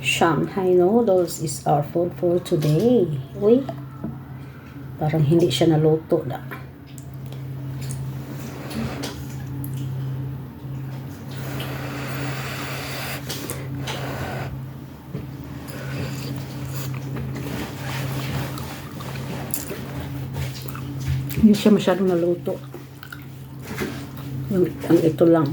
Shanghai noodles is our food for today. Uy, parang hindi siya naluto na. Hindi siya masyadong naluto. Ang ito lang.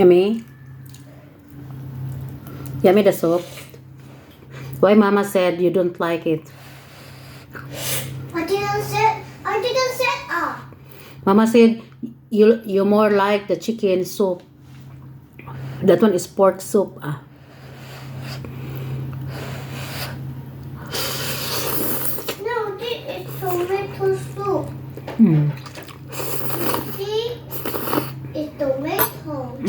Yummy? Yummy the soup? Why Mama said you don't like it? I didn't set up. Mama said you more like the chicken soup. That one is pork soup. No, this is tomato soup. See? It's tomato.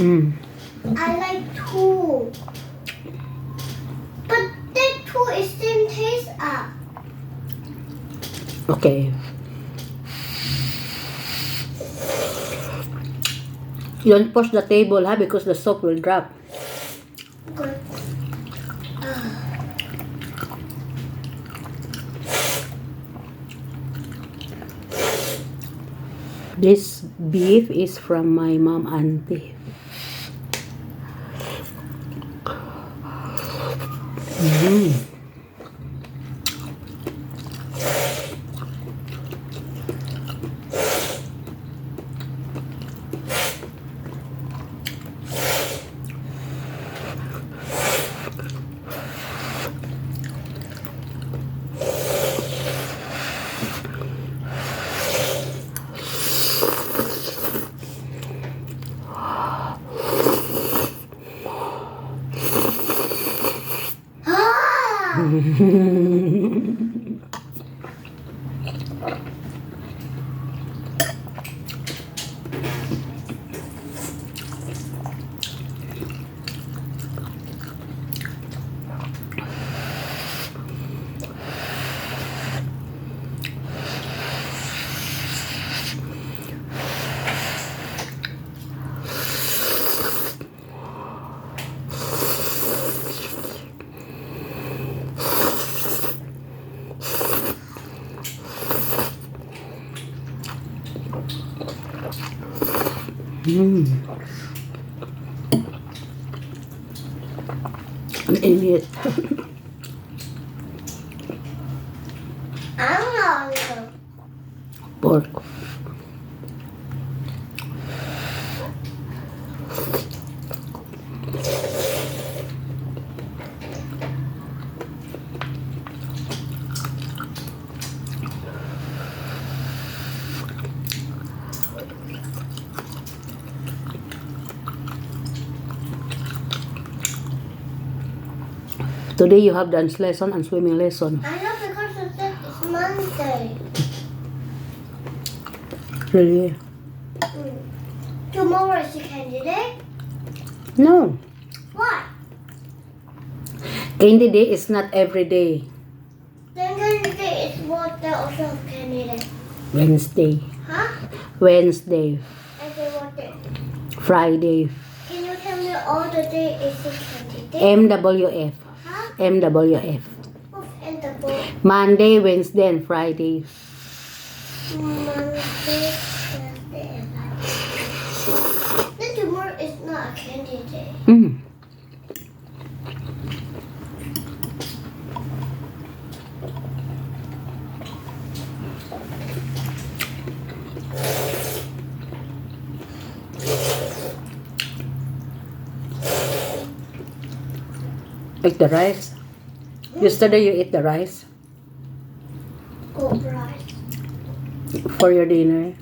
I like two. But that two is same taste up. Okay. You don't push the table, because the soap will drop. Good. This beef is from my mom auntie. Ang init. I'm not hungry. Pork. Today you have dance lesson and swimming lesson. I know because of that it's Monday. Really? Tomorrow is the candy day. No. What? Candy day is not every day. Then candy day is what the also candy day. Wednesday. Huh? Wednesday. I say what day? Friday. Can you tell me all the day is the candy day? MWF. Huh? MWF. What's in the book? Monday, Wednesday, and Friday. Monday, Wednesday, and Friday. Then tomorrow is not a candy day. Eat the rice. Yesterday you ate the rice Gold rice. for your dinner.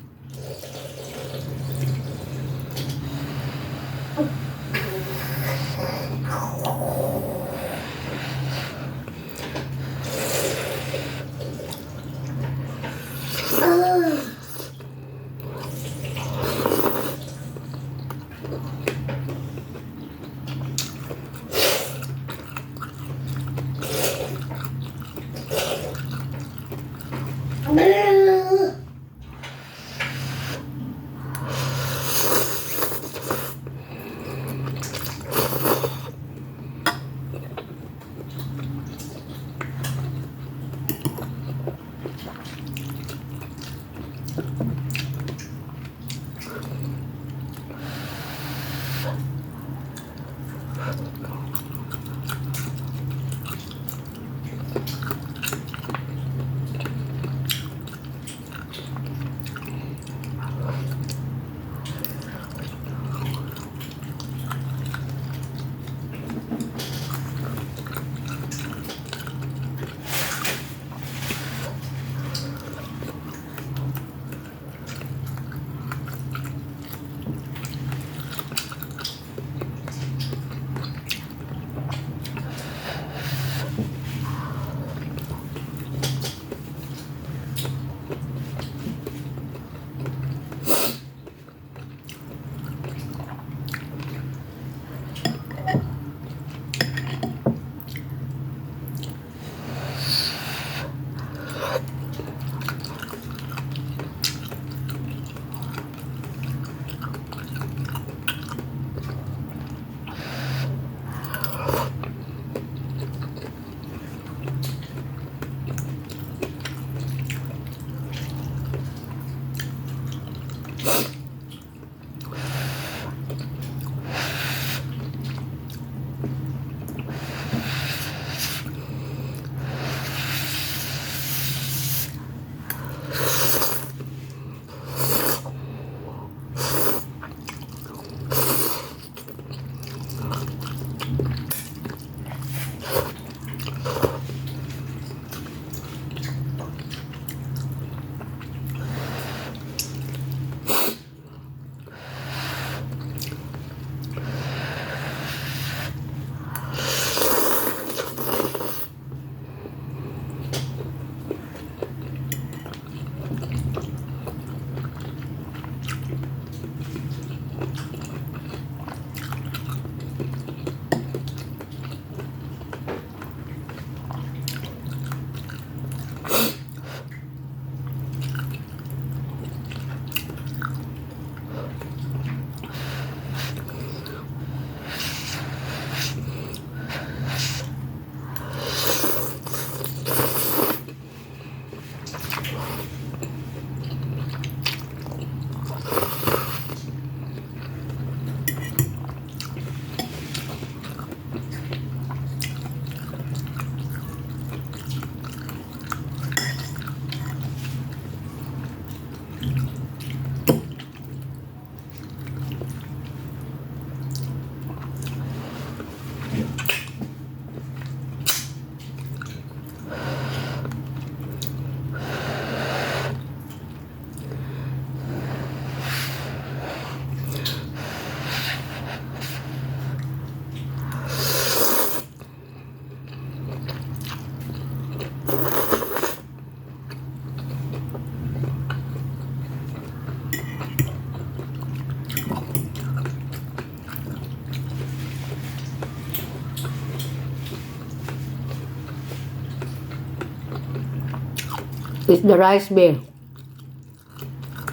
Eat the rice, babe.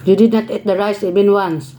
You did not eat the rice even once.